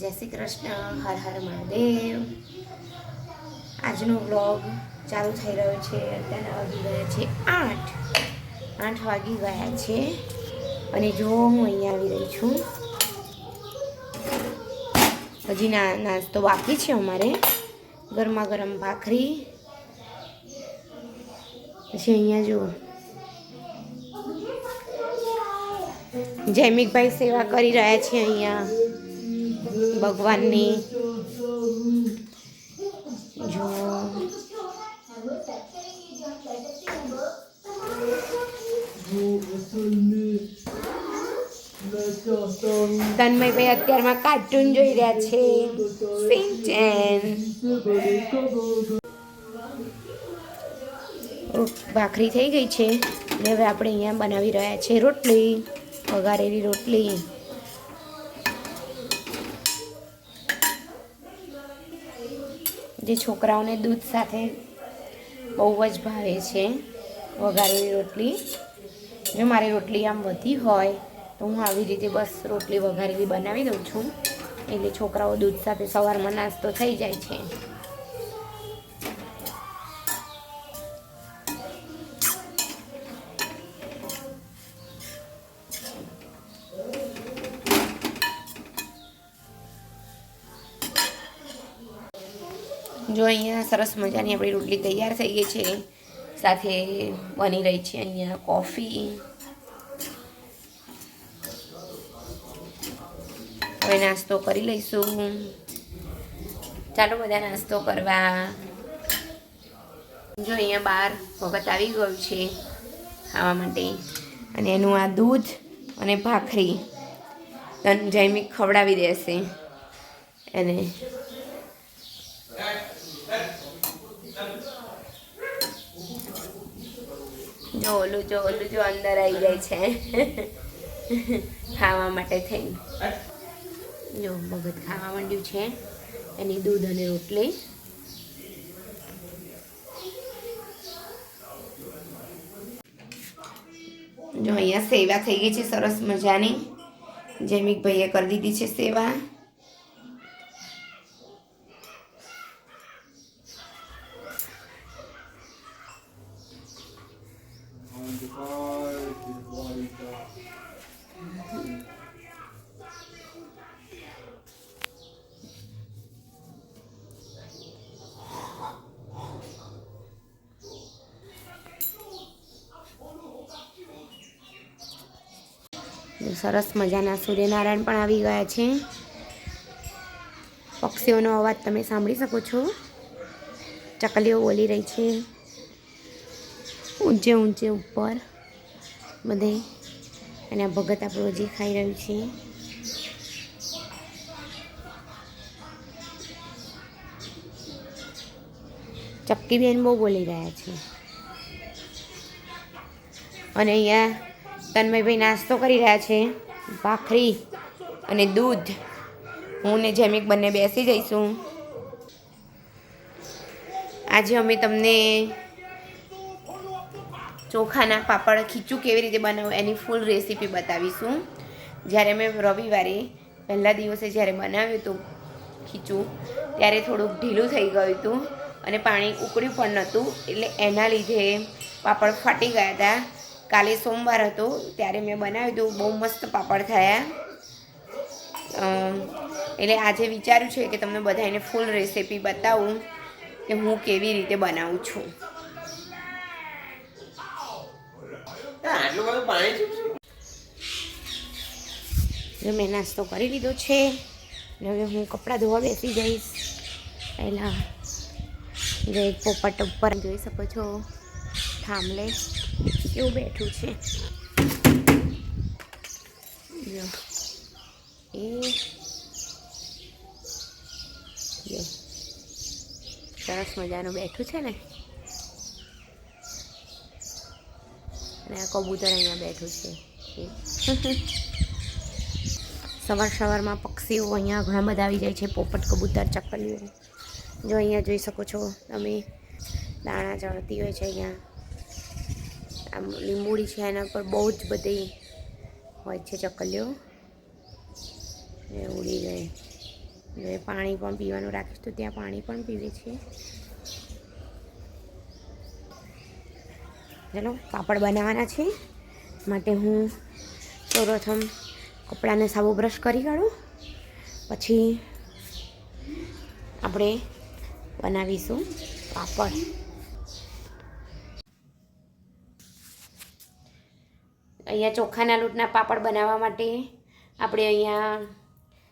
જય શ્રી કૃષ્ણ, હર હર મહાદેવ। આજનો વ્લોગ ચાલુ થઈ રહ્યો છે। અત્યારે વાગી ગયા છે 8 વાગી ગયા છે અને જો હું અહીંયા આવી રહી છું। હજી નાસ્તો બાકી છે અમારે। ગરમા ગરમ ભાખરી, પછી અહીંયા જો જૈમિકભાઈ સેવા કરી રહ્યા છે અહીંયા ભગવાનની। જો તન્મયભાઈ અત્યારમાં કાર્ટૂન જોઈ રહ્યા છે, સિંચેન। ભાખરી થઈ ગઈ છે અને હવે આપણે અહીંયા બનાવી રહ્યા છે રોટલી, વઘારેલી રોટલી। જે છોકરાઓને દૂધ સાથે બહુ જ ભાવે છે વઘારેલી રોટલી। જો મારી રોટલી આમ વધી હોય તો હું આવી રીતે બસ રોટલી વઘારેલી બનાવી દઉં છું, એટલે છોકરાઓ દૂધ સાથે સવારમાં નાસ્તો થઈ જાય છે। જો અહીંયા સરસ મજાની આપણી રોટલી તૈયાર થઈ ગઈ છે, સાથે બની રહી છે અહીંયા કોફી। હવે નાસ્તો કરી લઈશું। ચાલો બધા નાસ્તો કરવા। જો અહીંયા બહાર ભગત આવી ગયું છે ખાવા માટે, અને એનું આ દૂધ અને ભાખરી જૈમિક ખવડાવી દેશે એને। જો ઓલું જો અંદર આવી જાય છે ખાવા માટે થઈને। જો ભગત ખાવા માંડ્યું છે એની દૂધ અને રોટલી। જો અહીંયા સેવા થઈ ગઈ છે સરસ મજાની, જૈમિકભાઈએ કરી દીધી છે સેવા। સરસ મજાના સૂર્યનારાયણ પણ આવી ગયા છે। પક્ષીઓનો અવાજ તમે સાંભળી શકો છો, ચકલીઓ બોલી રહી છે ઊંચે ઊંચે ઉપર બધે। અને આ ભગત આપણું હજી ખાઈ રહ્યું છે। ચક્કીબેન બહુ બોલી રહ્યા છે। અને અહીંયા તન્મયભાઈ નાસ્તો કરી રહ્યા છે, ભાખરી અને દૂધ। હું ને જૈમિક બંને બેસી જઈશું। આજે અમે તમને ચોખાના પાપડ ખીચું કેવી રીતે બનાવવું એની ફૂલ રેસીપી બતાવીશું। જ્યારે મેં રવિવારે પહેલા દિવસે જ્યારે બનાવ્યું હતું ખીચું, ત્યારે થોડુંક ઢીલું થઈ ગયું હતું અને પાણી ઉકળ્યું પણ નહોતું, એટલે એના લીધે પાપડ ફાટી ગયા હતા। કાલે સોમવાર હતો ત્યારે મેં બનાવ્યું હતું, બહુ મસ્ત પાપડ થયા। એટલે આજે વિચાર્યું છે કે તમને બધાને ફૂલ રેસીપી બતાવું કે હું કેવી રીતે બનાવું છું। જો મેં નાસ્તો કરી લીધો છે ને હવે હું કપડાં ધોવા બેસી જઈશ। પહેલાં જો એક પોપટ ઉપર જોઈ શકો છો, થાંભલે કેવું બેઠું છે। જો સરસ મજાનું બેઠું છે ને, અને આ કબૂતર અહીંયા બેઠું છે। સવારમાં પક્ષીઓ અહીંયા ઘણા બધા આવી જાય છે, પોપટ, કબૂતર, ચકલીઓ। જો અહીંયા જોઈ શકો છો તમે, દાણા ચડતી હોય છે અહીંયા। આમ લીંબુડી છે એના પર બહુ જ બધી હોય છે ચકલીઓ, એ ઉડી ગઈ। હવે પાણી પણ પીવાનું રાખીશ તો ત્યાં પાણી પણ પીવે છે. ચલો પાપડ બનાવવાના છે માટે હું સૌપ્રથમ કપડાને સાબુ બ્રશ કરી કાઢું, પછી આપણે બનાવીશું પાપડ. અહીંયા ચોખાના લોટના પાપડ બનાવવા માટે આપણે અહીંયા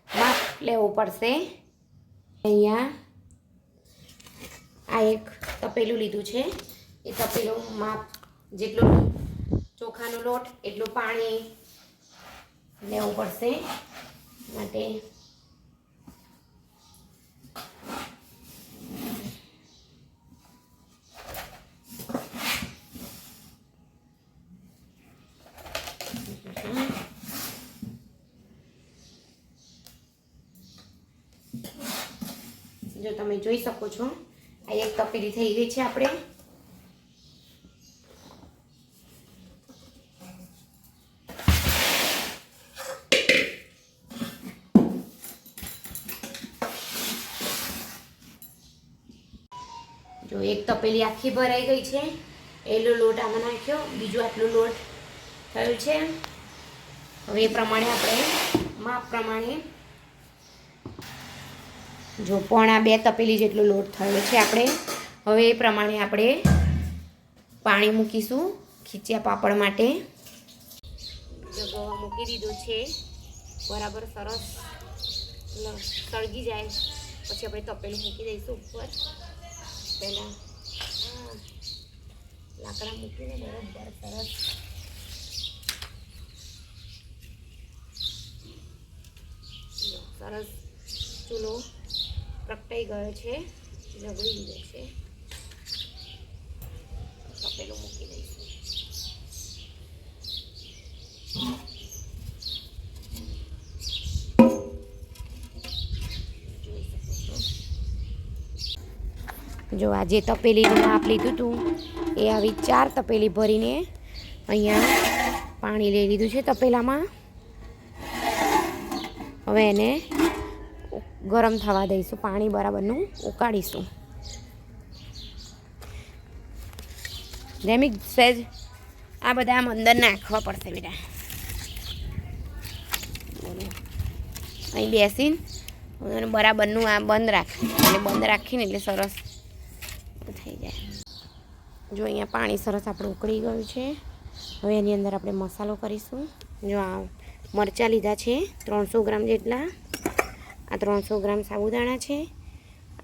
માપ લેવું પડશે. અહીંયા આ એક તપેલું લીધું છે, એ તપેલું માપ જેટલું ચોખાનો લોટ એટલું પાણી લેવું પડશે. માટે જો તમે જોઈ શકો છો આ એક તપેલી થઈ ગઈ છે. આપણે જો એક તપેલી આખી ભરાઈ ગઈ છે. એટલો લોટ આમાં નાખ્યો, બીજું આટલું લોટ થયું છે. હવે એ પ્રમાણે આપણે માપ પ્રમાણે જો પોણા 2 તપેલી જેટલો લોટ થયો છે. આપણે હવે એ પ્રમાણે આપણે પાણી મૂકીશું ખીચ્યા પાપડ માટે. જો ગવા મૂકી દીધું છે, બરાબર સરસ સળગી જાય પછી આપણે તપેલું મૂકી દઈશું ઉપર. પહેલાં લાકડા મૂકીને બરાબર સરસ સરસ ચૂલો પ્રગટાઈ ગયો છે, ઝઘડી દીધો છે. તપેલું મૂકી દઈશું. જો આ જે તપેલીનું માપ લીધું હતું એ આવી 4 તપેલી ભરીને અહીંયા પાણી લઈ લીધું છે તપેલામાં. હવે એને ગરમ થવા દઈશું, પાણી બરાબરનું ઉકાળીશું. જેમિક સહેજ આ બધા આમ અંદર નાખવા પડશે બેટા. અહીં બેસીને બરાબરનું આ બંધ રાખ, એટલે બંધ રાખીને એટલે સરસ થઈ જાય. જો અહીંયા પાણી સરસ આપણું ઉકળી ગયું છે. હવે એની અંદર આપણે મસાલો કરીશું. જો આ મરચાં લીધા છે 300 ગ્રામ જેટલા. આ 300 ગ્રામ સાબુદાણા છે.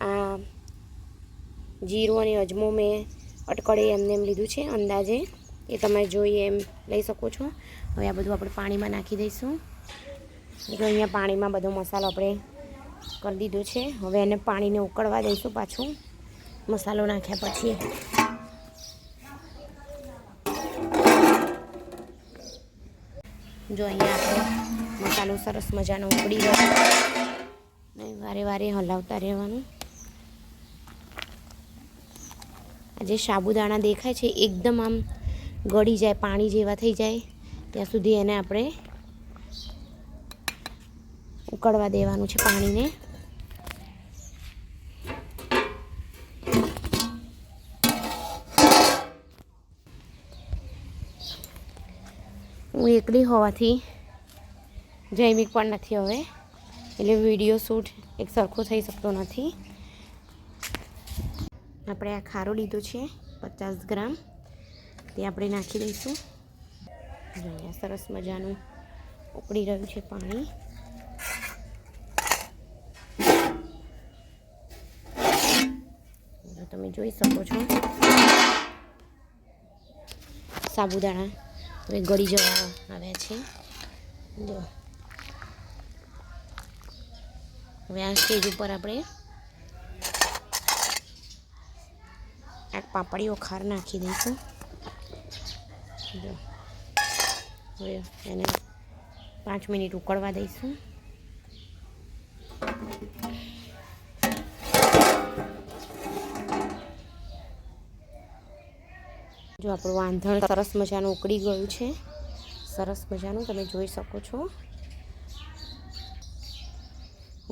આ જીરું અને અજમો મેં અટકળે એમને એમ લીધું છે અંદાજે, એ તમે જોઈએ એમ લઈ શકો છો. હવે આ બધું આપણે પાણીમાં નાખી દઈશું. જો અહીંયા પાણીમાં બધો મસાલો આપણે કરી દીધો છે. હવે એને પાણીને ઉકળવા દઈશું પાછું મસાલો નાખ્યા પછી. જો અહીંયા આપણે મસાલો સરસ મજાનો ઉકળી ગયો, વારે વારે હલાવતા રહેવાનું. આ જે સાબુદાણા દેખાય છે એકદમ આમ ગળી જાય, પાણી જેવા થઈ જાય ત્યાં સુધી એને આપણે ઉકળવા દેવાનું છે પાણીને. હું એકલી હોવાથી જૈમિક પણ નથી હવે, એટલે વિડીયો શૂટ એક સરખો થઈ શકતો નથી. આપણે આ ખારો લીધો છે 50 ગ્રામ, તે આપણે નાખી દઈશું. અહીંયા સરસ મજાનું ઉકળી રહ્યું છે પાણી. તમે જોઈ શકો છો સાબુદાણા હવે ગળી જવા આવ્યા છે. જો હવે આ સ્ટેજ ઉપર આપણે આ પાપડીઓ ખાર નાખી દઈશું. જો હવે એને 5 મિનિટ ઉકળવા દઈશું. જો આપણું વાંધણ સરસ મજાનું ઉકળી ગયું છે, સરસ મજાનું તમે જોઈ શકો છો.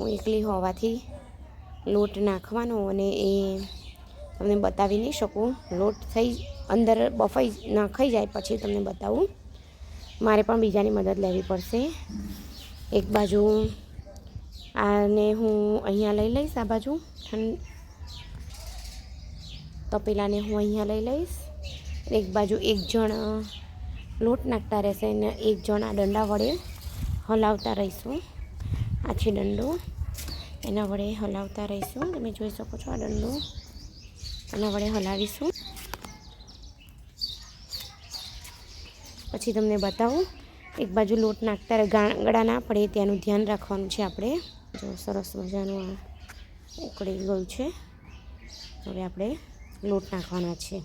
હું એકલી હોવાથી લોટ નાખવાનો અને એ તમને બતાવી નહીં શકું. લોટ થઈ અંદર બફાઈ નાખાઈ જાય પછી તમને બતાવું. મારે પણ બીજાની મદદ લેવી પડશે. એક બાજુ આને હું અહીંયા લઈ લઈશ, આ બાજુ તપેલાને હું અહીંયા લઈ લઈશ. એક બાજુ એક જણ લોટ નાખતા રહેશે અને એક જણ આ દંડા વડે હલાવતા રહીશું. આ છે દંડો, એના વડે હલાવતા રહીશું. તમે જોઈ શકો છો આ દંડો, એના વડે હલાવીશું. પછી તમને બતાવું. એક બાજુ લોટ નાખતા ગાંગડા ના પડે ત્યાંનું ધ્યાન રાખવાનું છે આપણે. જો સરસ મજાનું આ ઉકળી ગયું છે. હવે આપણે લોટ નાખવાના છે.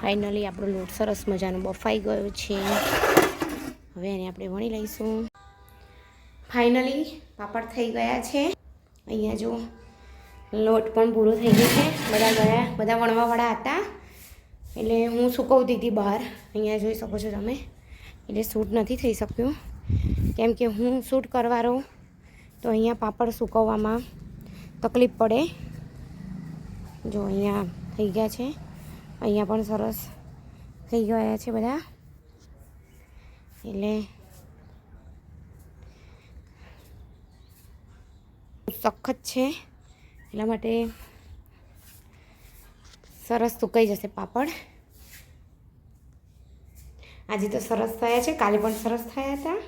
ફાઇનલી આપણો લોટ સરસ મજાનો બફાઈ ગયો છે. હવે એને આપણે વણી લઈશું. ફાઇનલી પાપડ થઈ ગયા છે. અહીંયા જો લોટ પણ પૂરો થઈ ગયો છે. બધા વણવાવાળા હતા એટલે હું સૂકવતી હતી બહાર. અહીંયા જોઈ શકો છો તમે. એટલે શૂટ નથી થઈ શક્યું કેમ કે હું શૂટ કરવા રહું તો અહીંયા પાપડ સૂકવવામાં તકલીફ પડે. જો અહીંયા થઈ ગયા છે. અહીંયા પણ સરસ થઈ ગયા છે બધા. એટલે સખત છે એટલા માટે સરસ સુકાઈ જશે પાપડ. આજે તો સરસ થયા છે, કાલે પણ સરસ થયા હતા.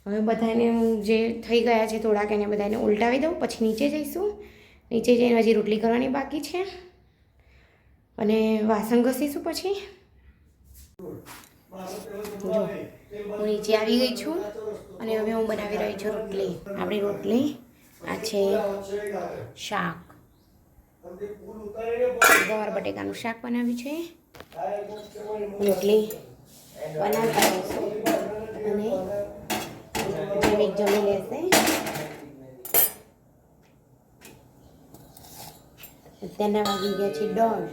હવે બધાને જે થઈ ગયા છે થોડાક એને બધાને ઉલટાવી દઉં. પછી નીચે જઈશું. નીચે જઈને હજી રોટલી કરવાની બાકી છે અને વાસણ ઘસીશું. પછી જો હું નીચે આવી ગઈ છું અને હવે હું બનાવી રહી છું રોટલી. આપણી રોટલી આ છે શાક, ગવાર બટેકાનું શાક બનાવ્યું છે. રોટલી બનાવતા રહીશું અને જમી લેશે. અત્યારના વાગી ગયા છે 1:30.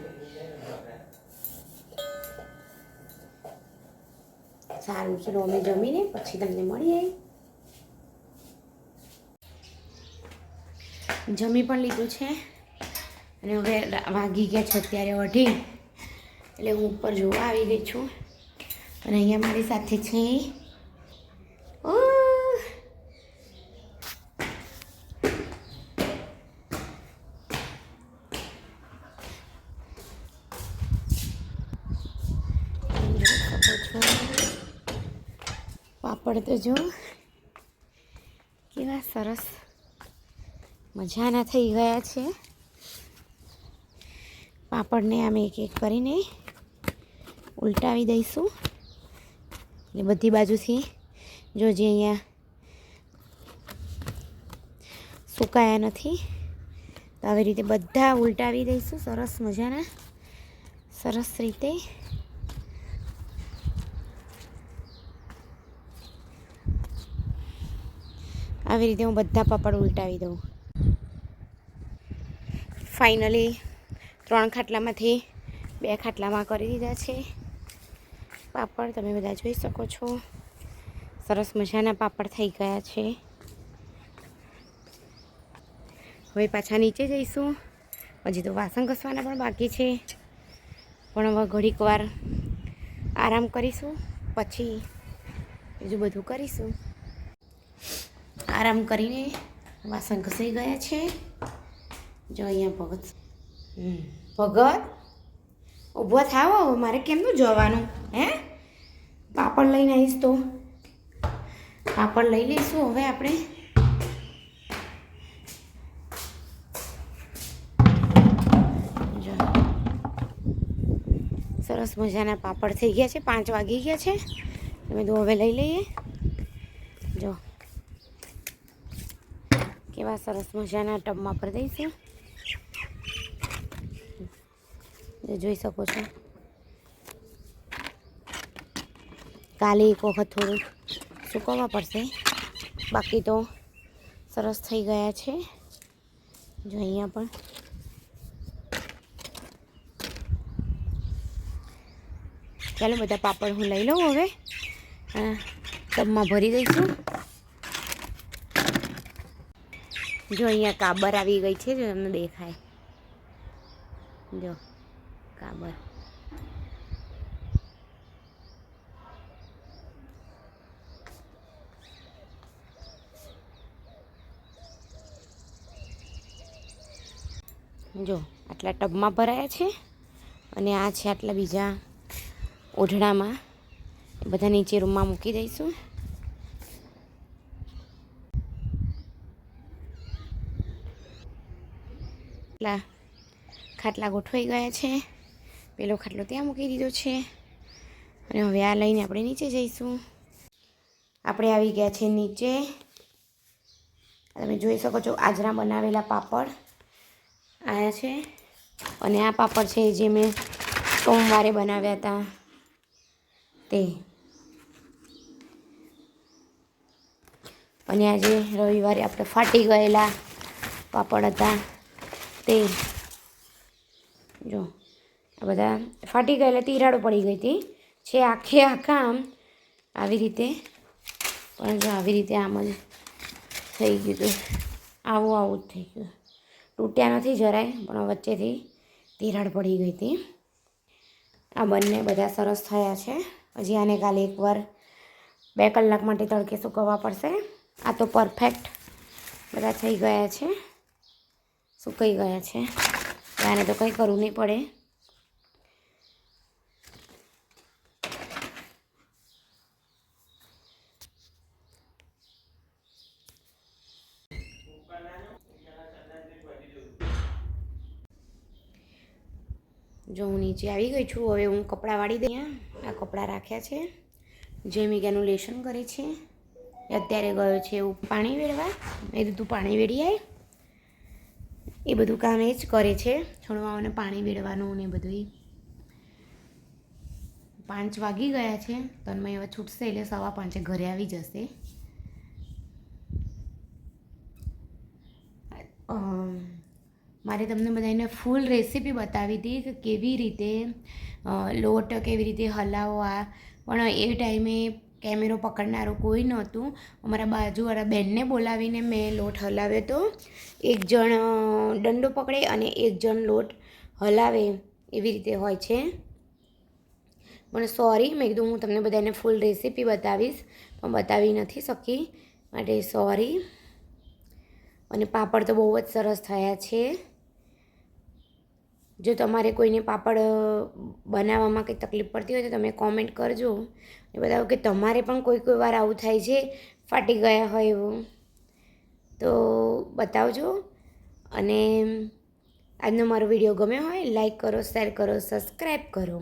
સારું ચલો અમે જમીને પછી તમને મળીએ. જમી પણ લીધું છે અને હવે વાગી ગયા છે અત્યારે 2:30. એટલે હું ઉપર જોવા આવી ગઈ છું અને અહીંયા મારી સાથે છે પાપડ. તો જો કેવા સરસ મજાના થઈ ગયા છે પાપડને. આમ એક એક કરીને ઉલટાવી દઈશું એટલે બધી બાજુથી જો જે અહીંયા સુકાયા નથી તો આવી રીતે બધા ઉલટાવી દઈશું સરસ મજાના. સરસ રીતે આવી રીતે હું બધા પાપડ ઉલટાવી દઉં. ફાઇનલી 3 ખાટલામાંથી 2 ખાટલામાં કરી દીધા છે પાપડ. તમે બધા જોઈ શકો છો સરસ મજાના પાપડ થઈ ગયા છે. હવે પાછા નીચે જઈશું. હજી તો વાસણ ઘસવાના પણ બાકી છે પણ હવે ઘડીક વાર આરામ કરીશું પછી બીજું બધું કરીશું. આરામ કરીને વાસણ ઘસાઈ ગયા છે. જો અહીંયા ભગત ઊભો થાવ. હવે મારે કેમનું જવાનું? હે પાપડ લઈને આવીશ તો પાપડ લઈ લઈશું. હવે આપણે જો સરસ મજાના પાપડ થઈ ગયા છે. 5 વાગી ગયા છે. તમે તો હવે લઈ લઈએ. જો કેવા સરસ મજાના ટબમાં ભરી દઈશું. જોઈ શકો છો. કાલે એક વખત થોડું સૂકવવા પડશે, બાકી તો સરસ થઈ ગયા છે. જો અહીંયા પણ ચાલો બધા પાપડ હું લઈ લઉં. હવે ટબમાં ભરી દઈશું. જો અહીંયા કાબર આવી ગઈ છે, જો તમને દેખાય, જો કાબર. જો આટલા ટબમાં ભરાયા છે અને આ છે આટલા બીજા ઓઢણામાં. બધા નીચે રૂમમાં મૂકી દઈશું. ખાટલા ગોઠવાઈ ગયા છે. પેલો ખાટલો ત્યાં મૂકી દીધો છે અને હવે આ લઈને આપણે નીચે જઈશું. આપણે આવી ગયા છે નીચે. તમે જોઈ શકો છો આજના બનાવેલા પાપડ આયા છે અને આ પાપડ છે જે મેં સોમવારે બનાવ્યા હતા તે. અને આજે રવિવારે આપણે ફાટી ગયેલા પાપડ હતા તે. જો આ બધા ફાટી ગયેલા, તિરાડો પડી ગઈ હતી છે આખે આખા આમ આવી રીતે. પણ જો આવી રીતે આમ જ થઈ ગયું હતું, આવું જ થઈ ગયું. તૂટ્યા નથી જરાય, પણ વચ્ચેથી તિરાડ પડી ગઈ હતી. આ બંને બધા સરસ થયા છે. હજી આને કાલે એકવાર 2 કલાક માટે તડકે સૂકવવા પડશે. આ તો પરફેક્ટ બધા થઈ ગયા છે, સુકાઈ ગયા છે. આને તો કંઈ કરવું નહીં પડે. જો હું નીચે આવી ગઈ છું. હવે હું કપડાં વાળી દઈ. આ કપડાં રાખ્યા છે. જેમિકાનું લેશન કરે છે. અત્યારે ગયો છે એવું પાણી વેળવા. મેં કીધું પાણી વેળી આય. એ બધું કામ એ જ કરે છે, છોડવાઓને પાણી વેળવાનું ને બધું. 5 વાગી ગયા છે. તન્મય હવે છૂટશે એટલે 5:15 ઘરે આવી જશે. મારે તમને બધાને ફૂલ રેસીપી બતાવી હતી કે કેવી રીતે લોટ કેવી રીતે હલાવવા, પણ એ ટાઈમે કેમેરો પકડનારું કોઈ નહોતું. અમારા બાજુવાળા બેનને બોલાવીને મેં લોટ હલાવ્યો હતો. એક જણ દંડો પકડે અને એક જણ લોટ હલાવે, એવી રીતે હોય છે. પણ સોરી, મેં કીધું હું તમને બધાને ફૂલ રેસીપી બતાવીશ પણ બતાવી નથી શકી, માટે સોરી. અને પાપડ તો બહુ જ સરસ થયા છે. જો તમારે કોઈને પાપડ બનાવવામાં કંઈ તકલીફ પડતી હોય તો તમે કોમેન્ટ કરજો એ બતાવો કે તમારે પણ કોઈ વાર આવું થાય છે, ફાટી ગયા હોય એવું, તો બતાવજો. અને આજનો મારો વિડીયો ગમ્યો હોય લાઈક કરો, શેર કરો, સબસ્ક્રાઈબ કરો.